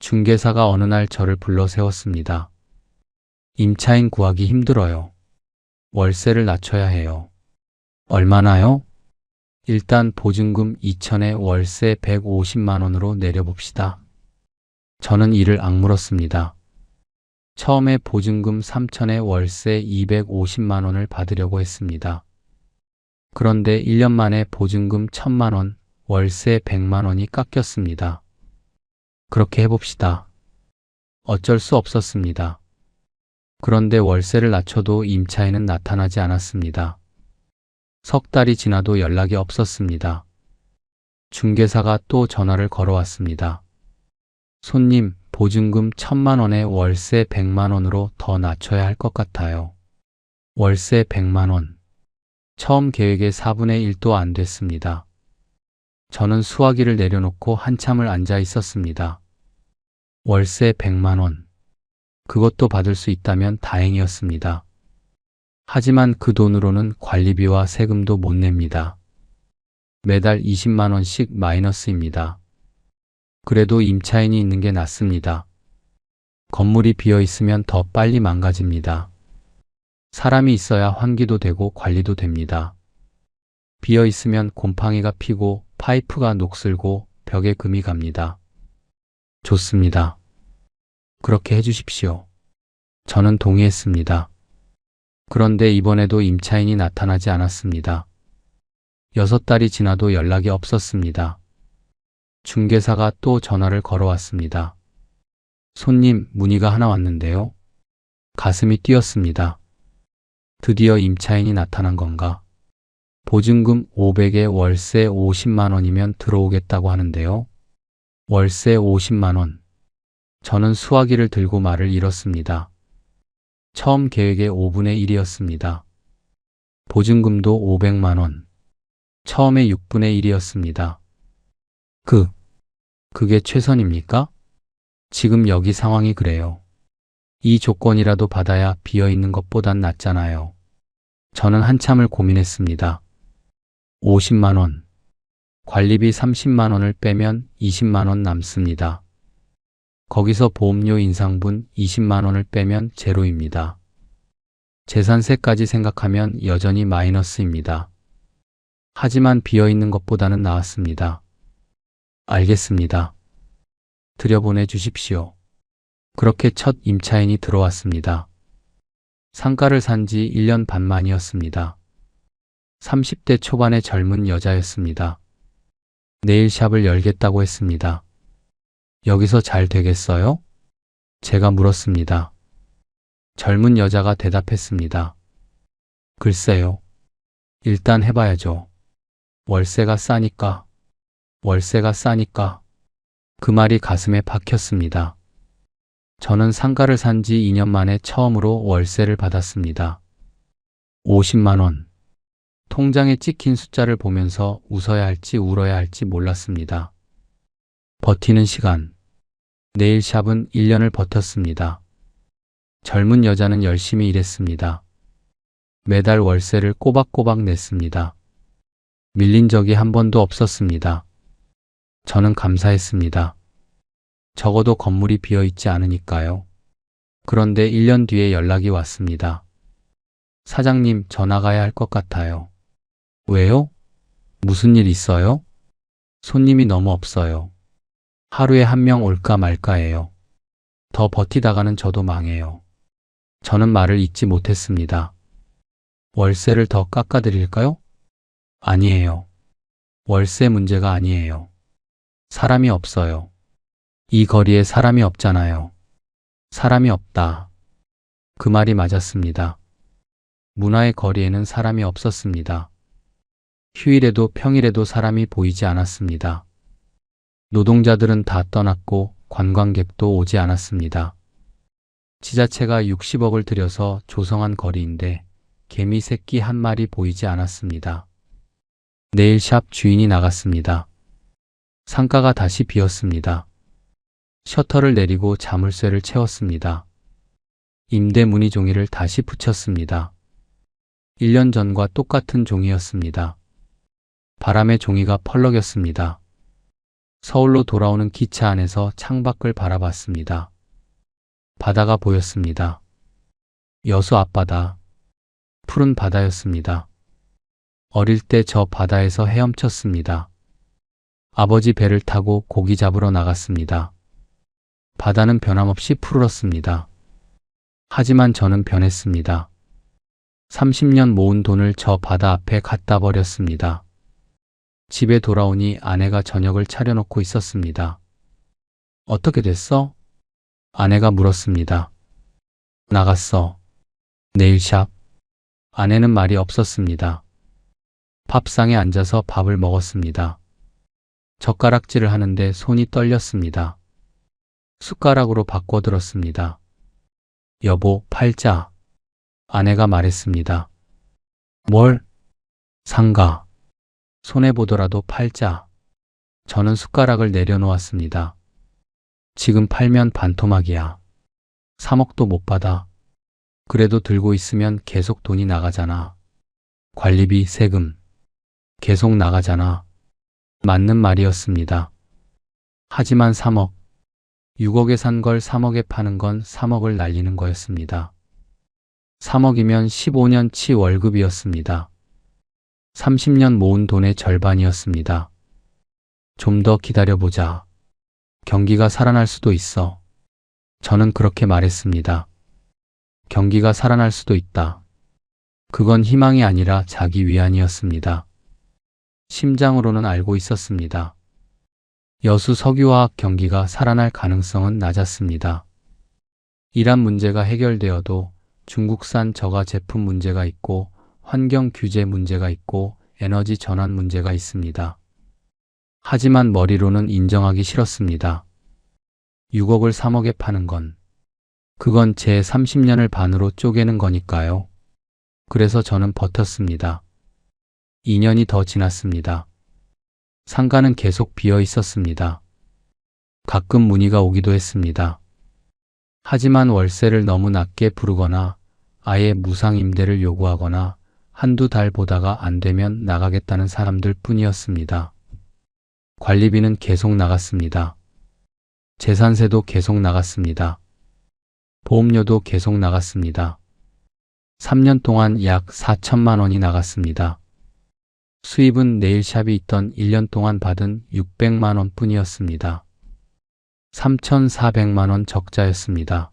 중개사가 어느 날 저를 불러 세웠습니다. 임차인 구하기 힘들어요. 월세를 낮춰야 해요. 얼마나요? 일단 보증금 2천에 월세 150만 원으로 내려봅시다. 저는 이를 악물었습니다. 처음에 보증금 3천에 월세 250만 원을 받으려고 했습니다. 그런데 1년 만에 보증금 1,000만 원, 월세 100만 원이 깎였습니다. 그렇게 해봅시다. 어쩔 수 없었습니다. 그런데 월세를 낮춰도 임차인은 나타나지 않았습니다. 석 달이 지나도 연락이 없었습니다. 중개사가 또 전화를 걸어왔습니다. 손님, 보증금 1,000만 원에 월세 100만 원으로 더 낮춰야 할 것 같아요. 월세 100만 원. 처음 계획의 4분의 1도 안 됐습니다. 저는 수화기를 내려놓고 한참을 앉아 있었습니다. 월세 100만 원. 그것도 받을 수 있다면 다행이었습니다. 하지만 그 돈으로는 관리비와 세금도 못 냅니다. 매달 20만 원씩 마이너스입니다. 그래도 임차인이 있는 게 낫습니다. 건물이 비어 있으면 더 빨리 망가집니다. 사람이 있어야 환기도 되고 관리도 됩니다. 비어 있으면 곰팡이가 피고 파이프가 녹슬고 벽에 금이 갑니다. 좋습니다. 그렇게 해주십시오. 저는 동의했습니다. 그런데 이번에도 임차인이 나타나지 않았습니다. 6달이 지나도 연락이 없었습니다. 중개사가 또 전화를 걸어왔습니다. 손님, 문의가 하나 왔는데요. 가슴이 뛰었습니다. 드디어 임차인이 나타난 건가? 보증금 500에 월세 50만 원이면 들어오겠다고 하는데요. 월세 50만 원. 저는 수화기를 들고 말을 잃었습니다. 처음 계획의 5분의 1이었습니다. 보증금도 500만 원. 처음에 6분의 1이었습니다. 그게 최선입니까? 지금 여기 상황이 그래요. 이 조건이라도 받아야 비어있는 것보단 낫잖아요. 저는 한참을 고민했습니다. 50만 원. 관리비 30만 원을 빼면 20만 원 남습니다. 거기서 보험료 인상분 20만 원을 빼면 제로입니다. 재산세까지 생각하면 여전히 마이너스입니다. 하지만 비어있는 것보다는 나았습니다. 알겠습니다. 들여보내 주십시오. 그렇게 첫 임차인이 들어왔습니다. 상가를 산 지 1년 반 만이었습니다. 30대 초반의 젊은 여자였습니다. 네일샵을 열겠다고 했습니다. 여기서 잘 되겠어요? 제가 물었습니다. 젊은 여자가 대답했습니다. 글쎄요. 일단 해봐야죠. 월세가 싸니까. 그 말이 가슴에 박혔습니다. 저는 상가를 산 지 2년 만에 처음으로 월세를 받았습니다. 50만 원. 통장에 찍힌 숫자를 보면서 웃어야 할지 울어야 할지 몰랐습니다. 버티는 시간. 네일샵은 1년을 버텼습니다. 젊은 여자는 열심히 일했습니다. 매달 월세를 꼬박꼬박 냈습니다. 밀린 적이 한 번도 없었습니다. 저는 감사했습니다. 적어도 건물이 비어 있지 않으니까요. 그런데 1년 뒤에 연락이 왔습니다. 사장님, 저 나가야 할 것 같아요. 왜요? 무슨 일 있어요? 손님이 너무 없어요. 하루에 한 명 올까 말까예요. 더 버티다가는 저도 망해요. 저는 말을 잇지 못했습니다. 월세를 더 깎아드릴까요? 아니에요. 월세 문제가 아니에요. 사람이 없어요. 이 거리에 사람이 없잖아요. 사람이 없다. 그 말이 맞았습니다. 문화의 거리에는 사람이 없었습니다. 휴일에도 평일에도 사람이 보이지 않았습니다. 노동자들은 다 떠났고 관광객도 오지 않았습니다. 지자체가 60억을 들여서 조성한 거리인데 개미 새끼 한 마리 보이지 않았습니다. 네일샵 주인이 나갔습니다. 상가가 다시 비었습니다. 셔터를 내리고 자물쇠를 채웠습니다. 임대 문의 종이를 다시 붙였습니다. 1년 전과 똑같은 종이였습니다. 바람에 종이가 펄럭였습니다. 서울로 돌아오는 기차 안에서 창밖을 바라봤습니다. 바다가 보였습니다. 여수 앞바다, 푸른 바다였습니다. 어릴 때 저 바다에서 헤엄쳤습니다. 아버지 배를 타고 고기 잡으러 나갔습니다. 바다는 변함없이 푸르렀습니다. 하지만 저는 변했습니다. 30년 모은 돈을 저 바다 앞에 갖다 버렸습니다. 집에 돌아오니 아내가 저녁을 차려놓고 있었습니다. 어떻게 됐어? 아내가 물었습니다. 나갔어. 네일샵. 아내는 말이 없었습니다. 밥상에 앉아서 밥을 먹었습니다. 젓가락질을 하는데 손이 떨렸습니다. 숟가락으로 바꿔 들었습니다. 여보, 팔자. 아내가 말했습니다. 뭘? 상가. 손해보더라도 팔자. 저는 숟가락을 내려놓았습니다. 지금 팔면 반토막이야. 3억도 못 받아. 그래도 들고 있으면 계속 돈이 나가잖아. 관리비, 세금. 계속 나가잖아. 맞는 말이었습니다. 하지만 3억. 6억에 산 걸 3억에 파는 건 3억을 날리는 거였습니다. 3억이면 15년치 월급이었습니다. 30년 모은 돈의 절반이었습니다. 좀 더 기다려보자. 경기가 살아날 수도 있어. 저는 그렇게 말했습니다. 경기가 살아날 수도 있다. 그건 희망이 아니라 자기 위안이었습니다. 심장으로는 알고 있었습니다. 여수 석유화학 경기가 살아날 가능성은 낮았습니다. 이란 문제가 해결되어도 중국산 저가 제품 문제가 있고 환경 규제 문제가 있고 에너지 전환 문제가 있습니다. 하지만 머리로는 인정하기 싫었습니다. 6억을 3억에 파는 건 그건 제 30년을 반으로 쪼개는 거니까요. 그래서 저는 버텼습니다. 2년이 더 지났습니다. 상가는 계속 비어 있었습니다. 가끔 문의가 오기도 했습니다. 하지만 월세를 너무 낮게 부르거나 아예 무상 임대를 요구하거나 한두 달 보다가 안 되면 나가겠다는 사람들 뿐이었습니다. 관리비는 계속 나갔습니다. 재산세도 계속 나갔습니다. 보험료도 계속 나갔습니다. 3년 동안 약 4천만 원이 나갔습니다. 수입은 네일샵이 있던 1년 동안 받은 600만 원 뿐이었습니다. 3,400만 원 적자였습니다.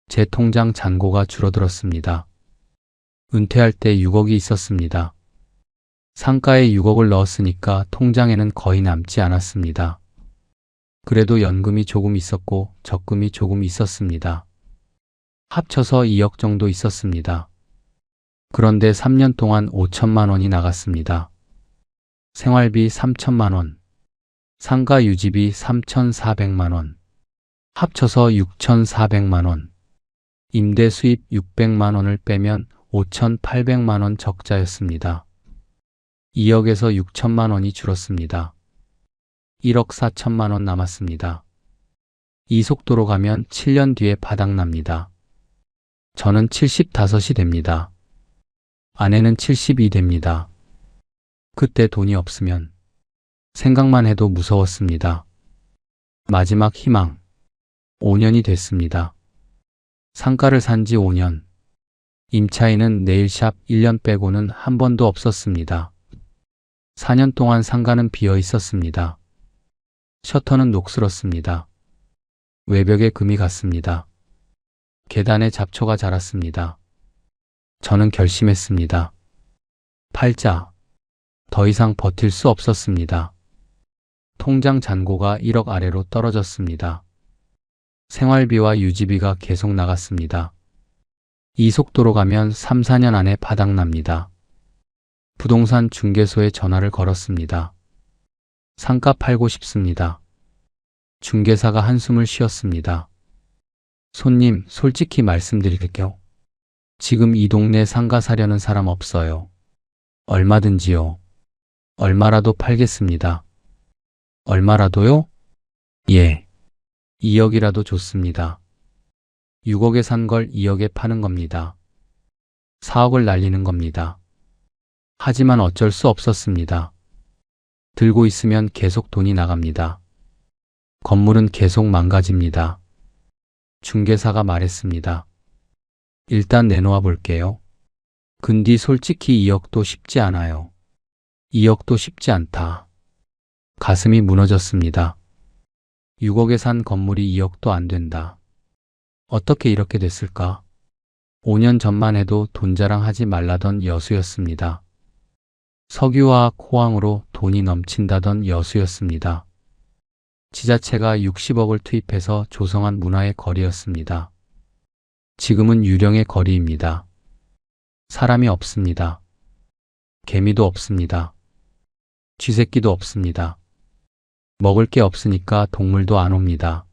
제 통장 잔고가 줄어들었습니다. 은퇴할 때 6억이 있었습니다. 상가에 6억을 넣었으니까 통장에는 거의 남지 않았습니다. 그래도 연금이 조금 있었고 적금이 조금 있었습니다. 합쳐서 2억 정도 있었습니다. 그런데 3년 동안 5천만 원이 나갔습니다. 생활비 3천만 원, 상가 유지비 3,400만 원, 합쳐서 6,400만 원, 임대 수입 600만 원을 빼면 5,800만 원 적자였습니다. 2억에서 6천만 원이 줄었습니다. 1억 4천만 원 남았습니다. 이 속도로 가면 7년 뒤에 바닥납니다. 저는 75이 됩니다. 아내는 72 됩니다. 그때 돈이 없으면 생각만 해도 무서웠습니다. 마지막 희망. 5년이 됐습니다. 상가를 산 지 5년. 임차인은 네일샵 1년 빼고는 한 번도 없었습니다. 4년 동안 상가는 비어 있었습니다. 셔터는 녹슬었습니다. 외벽에 금이 갔습니다. 계단에 잡초가 자랐습니다. 저는 결심했습니다. 팔자. 더 이상 버틸 수 없었습니다. 통장 잔고가 1억 아래로 떨어졌습니다. 생활비와 유지비가 계속 나갔습니다. 이 속도로 가면 3, 4년 안에 바닥납니다. 부동산 중개소에 전화를 걸었습니다. 상가 팔고 싶습니다. 중개사가 한숨을 쉬었습니다. 손님, 솔직히 말씀드릴게요. 지금 이 동네 상가 사려는 사람 없어요. 얼마든지요. 얼마라도 팔겠습니다. 얼마라도요? 예. 2억이라도 좋습니다. 6억에 산 걸 2억에 파는 겁니다. 4억을 날리는 겁니다. 하지만 어쩔 수 없었습니다. 들고 있으면 계속 돈이 나갑니다. 건물은 계속 망가집니다. 중개사가 말했습니다. 일단 내놓아 볼게요. 근데 솔직히 2억도 쉽지 않아요. 2억도 쉽지 않다. 가슴이 무너졌습니다. 6억에 산 건물이 2억도 안 된다. 어떻게 이렇게 됐을까? 5년 전만 해도 돈 자랑하지 말라던 여수였습니다. 석유화학 호황으로 돈이 넘친다던 여수였습니다. 지자체가 60억을 투입해서 조성한 문화의 거리였습니다. 지금은 유령의 거리입니다. 사람이 없습니다. 개미도 없습니다. 쥐새끼도 없습니다. 먹을 게 없으니까 동물도 안 옵니다.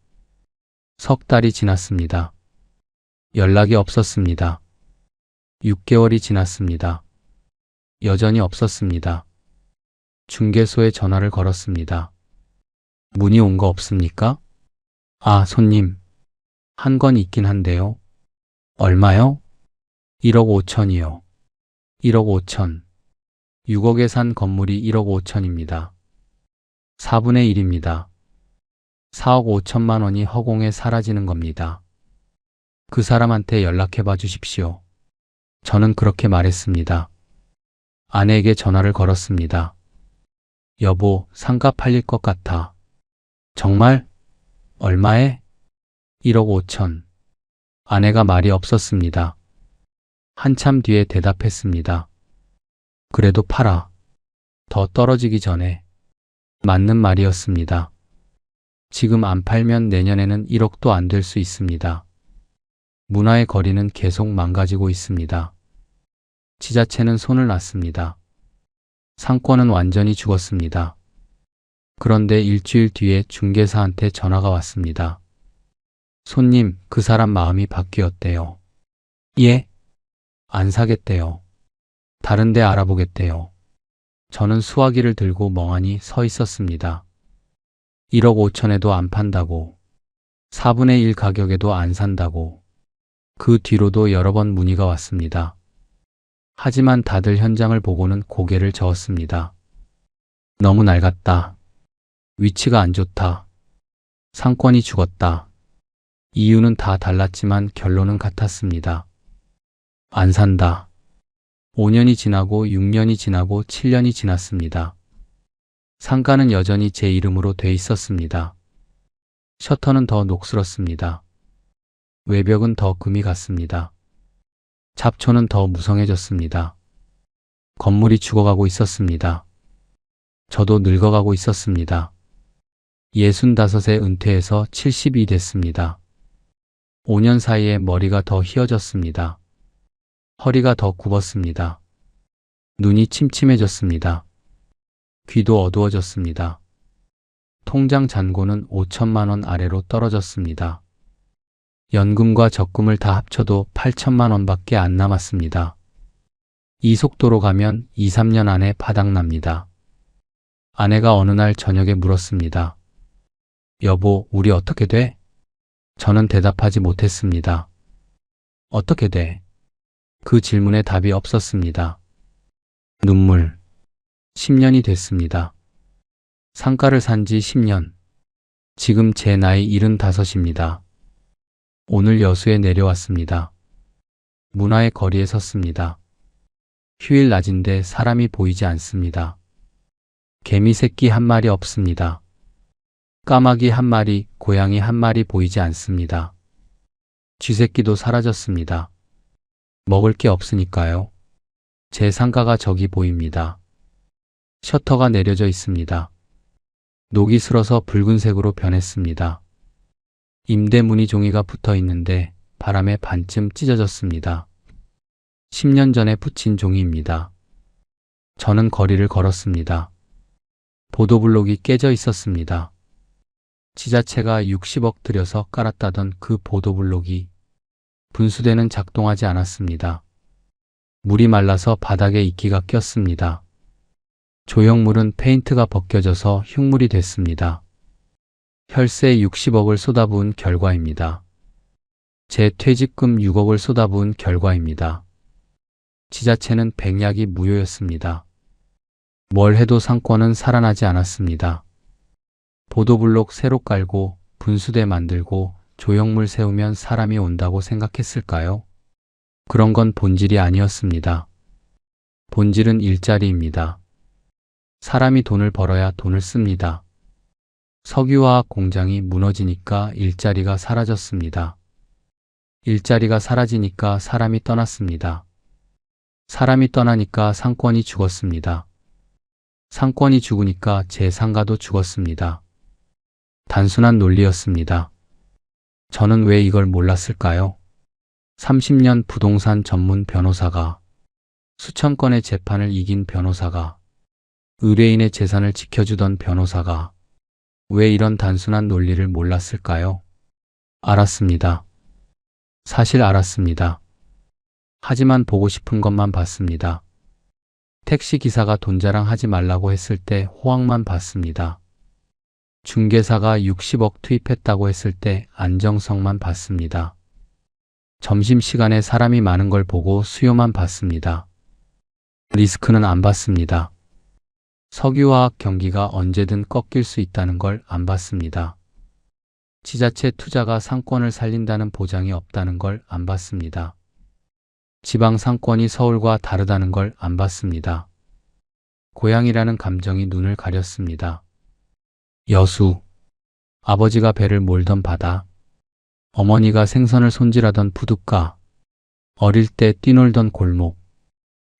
석 달이 지났습니다. 연락이 없었습니다. 6개월이 지났습니다. 여전히 없었습니다. 중개소에 전화를 걸었습니다. 문의 온 거 없습니까? 아, 손님. 한 건 있긴 한데요. 얼마요? 1억 5천이요. 1억 5천. 6억에 산 건물이 1억 5천입니다. 4분의 1입니다. 4억 5천만 원이 허공에 사라지는 겁니다. 그 사람한테 연락해 봐 주십시오. 저는 그렇게 말했습니다. 아내에게 전화를 걸었습니다. 여보, 상가 팔릴 것 같아. 정말? 얼마에? 1억 5천. 아내가 말이 없었습니다. 한참 뒤에 대답했습니다. 그래도 팔아. 더 떨어지기 전에. 맞는 말이었습니다. 지금 안 팔면 내년에는 1억도 안 될 수 있습니다. 문화의 거리는 계속 망가지고 있습니다. 지자체는 손을 놨습니다. 상권은 완전히 죽었습니다. 그런데 일주일 뒤에 중개사한테 전화가 왔습니다. 손님, 그 사람 마음이 바뀌었대요. 예? 안 사겠대요. 다른 데 알아보겠대요. 저는 수화기를 들고 멍하니 서 있었습니다. 1억 5천에도 안 판다고, 4분의 1 가격에도 안 산다고. 그 뒤로도 여러 번 문의가 왔습니다. 하지만 다들 현장을 보고는 고개를 저었습니다. 너무 낡았다. 위치가 안 좋다. 상권이 죽었다. 이유는 다 달랐지만 결론은 같았습니다. 안 산다. 5년이 지나고 6년이 지나고 7년이 지났습니다. 상가는 여전히 제 이름으로 돼 있었습니다. 셔터는 더 녹슬었습니다. 외벽은 더 금이 갔습니다. 잡초는 더 무성해졌습니다. 건물이 죽어가고 있었습니다. 저도 늙어가고 있었습니다. 65에 은퇴해서 70이 됐습니다. 5년 사이에 머리가 더 휘어졌습니다. 허리가 더 굽었습니다. 눈이 침침해졌습니다. 귀도 어두워졌습니다. 통장 잔고는 5천만 원 아래로 떨어졌습니다. 연금과 적금을 다 합쳐도 8천만 원밖에 안 남았습니다. 이 속도로 가면 2, 3년 안에 바닥납니다. 아내가 어느 날 저녁에 물었습니다. 여보, 우리 어떻게 돼? 저는 대답하지 못했습니다. 어떻게 돼? 그 질문에 답이 없었습니다. 눈물. 10년이 됐습니다. 상가를 산 지 10년. 지금 제 나이 75입니다. 오늘 여수에 내려왔습니다. 문화의 거리에 섰습니다. 휴일 낮인데 사람이 보이지 않습니다. 개미 새끼 한 마리 없습니다. 까마귀 한 마리, 고양이 한 마리 보이지 않습니다. 쥐새끼도 사라졌습니다. 먹을 게 없으니까요. 제 상가가 저기 보입니다. 셔터가 내려져 있습니다. 녹이 슬어서 붉은색으로 변했습니다. 임대 문의 종이가 붙어 있는데 바람에 반쯤 찢어졌습니다. 10년 전에 붙인 종이입니다. 저는 거리를 걸었습니다. 보도블록이 깨져 있었습니다. 지자체가 60억 들여서 깔았다던 그 보도블록이 분수대는 작동하지 않았습니다. 물이 말라서 바닥에 이끼가 꼈습니다. 조형물은 페인트가 벗겨져서 흉물이 됐습니다. 혈세 60억을 쏟아부은 결과입니다. 제 퇴직금 6억을 쏟아부은 결과입니다. 지자체는 백약이 무효였습니다. 뭘 해도 상권은 살아나지 않았습니다. 보도블록 새로 깔고 분수대 만들고 조형물 세우면 사람이 온다고 생각했을까요? 그런 건 본질이 아니었습니다. 본질은 일자리입니다. 사람이 돈을 벌어야 돈을 씁니다. 석유화학 공장이 무너지니까 일자리가 사라졌습니다. 일자리가 사라지니까 사람이 떠났습니다. 사람이 떠나니까 상권이 죽었습니다. 상권이 죽으니까 제 상가도 죽었습니다. 단순한 논리였습니다. 저는 왜 이걸 몰랐을까요? 30년 부동산 전문 변호사가, 수천 건의 재판을 이긴 변호사가, 의뢰인의 재산을 지켜주던 변호사가 왜 이런 단순한 논리를 몰랐을까요? 알았습니다. 사실 알았습니다. 하지만 보고 싶은 것만 봤습니다. 택시 기사가 돈 자랑하지 말라고 했을 때 호황만 봤습니다. 중개사가 60억 투입했다고 했을 때 안정성만 봤습니다. 점심시간에 사람이 많은 걸 보고 수요만 봤습니다. 리스크는 안 봤습니다. 석유화학 경기가 언제든 꺾일 수 있다는 걸 안 봤습니다. 지자체 투자가 상권을 살린다는 보장이 없다는 걸 안 봤습니다. 지방 상권이 서울과 다르다는 걸 안 봤습니다. 고향이라는 감정이 눈을 가렸습니다. 여수, 아버지가 배를 몰던 바다, 어머니가 생선을 손질하던 부둣가, 어릴 때 뛰놀던 골목,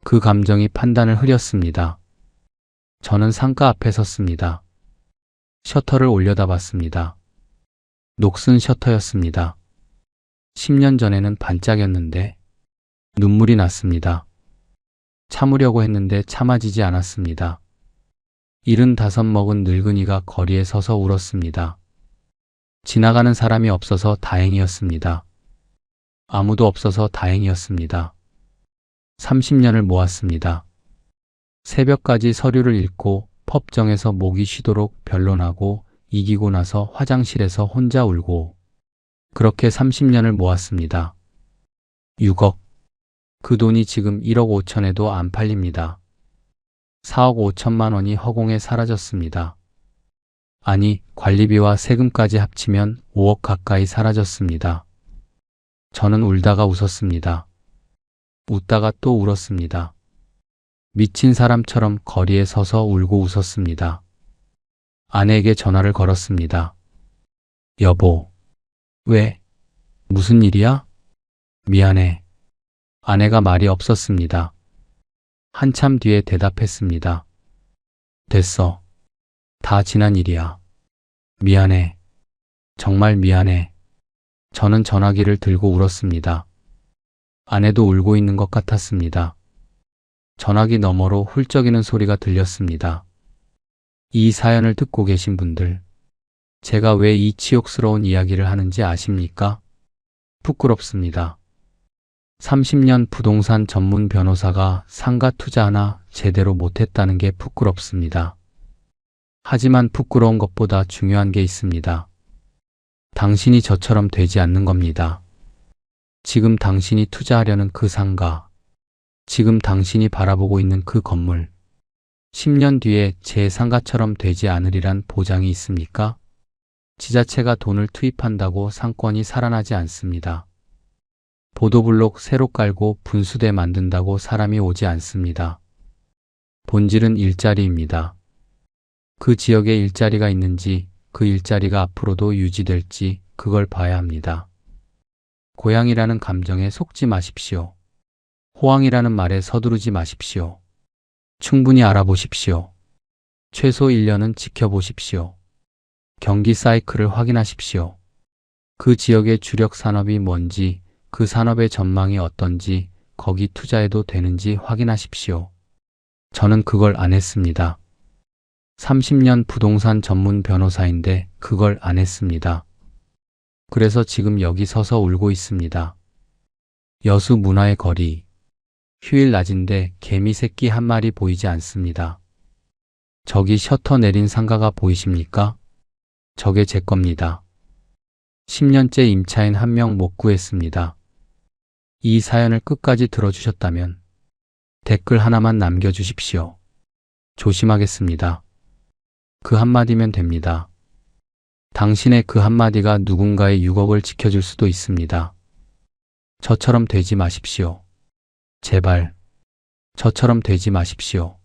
그 감정이 판단을 흐렸습니다. 저는 상가 앞에 섰습니다. 셔터를 올려다봤습니다. 녹슨 셔터였습니다. 10년 전에는 반짝였는데 눈물이 났습니다. 참으려고 했는데 참아지지 않았습니다. 75 먹은 늙은이가 거리에 서서 울었습니다. 지나가는 사람이 없어서 다행이었습니다. 아무도 없어서 다행이었습니다. 30년을 모았습니다. 새벽까지 서류를 읽고 법정에서 목이 쉬도록 변론하고 이기고 나서 화장실에서 혼자 울고 그렇게 30년을 모았습니다. 6억. 그 돈이 지금 1억 5천에도 안 팔립니다. 4억 5천만 원이 허공에 사라졌습니다. 아니, 관리비와 세금까지 합치면 5억 가까이 사라졌습니다. 저는 울다가 웃었습니다. 웃다가 또 울었습니다. 미친 사람처럼 거리에 서서 울고 웃었습니다. 아내에게 전화를 걸었습니다. 여보, 왜? 무슨 일이야? 미안해. 아내가 말이 없었습니다. 한참 뒤에 대답했습니다. 됐어. 다 지난 일이야. 미안해. 정말 미안해. 저는 전화기를 들고 울었습니다. 아내도 울고 있는 것 같았습니다. 전화기 너머로 훌쩍이는 소리가 들렸습니다. 이 사연을 듣고 계신 분들, 제가 왜 이 치욕스러운 이야기를 하는지 아십니까? 부끄럽습니다. 30년 부동산 전문 변호사가 상가 투자 하나 제대로 못했다는 게 부끄럽습니다. 하지만 부끄러운 것보다 중요한 게 있습니다. 당신이 저처럼 되지 않는 겁니다. 지금 당신이 투자하려는 그 상가, 지금 당신이 바라보고 있는 그 건물, 10년 뒤에 제 상가처럼 되지 않으리란 보장이 있습니까? 지자체가 돈을 투입한다고 상권이 살아나지 않습니다. 보도블록 새로 깔고 분수대 만든다고 사람이 오지 않습니다. 본질은 일자리입니다. 그 지역에 일자리가 있는지, 그 일자리가 앞으로도 유지될지 그걸 봐야 합니다. 고향이라는 감정에 속지 마십시오. 호황이라는 말에 서두르지 마십시오. 충분히 알아보십시오. 최소 1년은 지켜보십시오. 경기 사이클을 확인하십시오. 그 지역의 주력 산업이 뭔지, 그 산업의 전망이 어떤지, 거기 투자해도 되는지 확인하십시오. 저는 그걸 안 했습니다. 30년 부동산 전문 변호사인데 그걸 안 했습니다. 그래서 지금 여기 서서 울고 있습니다. 여수 문화의 거리. 휴일 낮인데 개미 새끼 한 마리 보이지 않습니다. 저기 셔터 내린 상가가 보이십니까? 저게 제 겁니다. 10년째 임차인 한 명 못 구했습니다. 이 사연을 끝까지 들어주셨다면 댓글 하나만 남겨주십시오. 조심하겠습니다. 그 한마디면 됩니다. 당신의 그 한마디가 누군가의 6억을 지켜줄 수도 있습니다. 저처럼 되지 마십시오. 제발, 저처럼 되지 마십시오.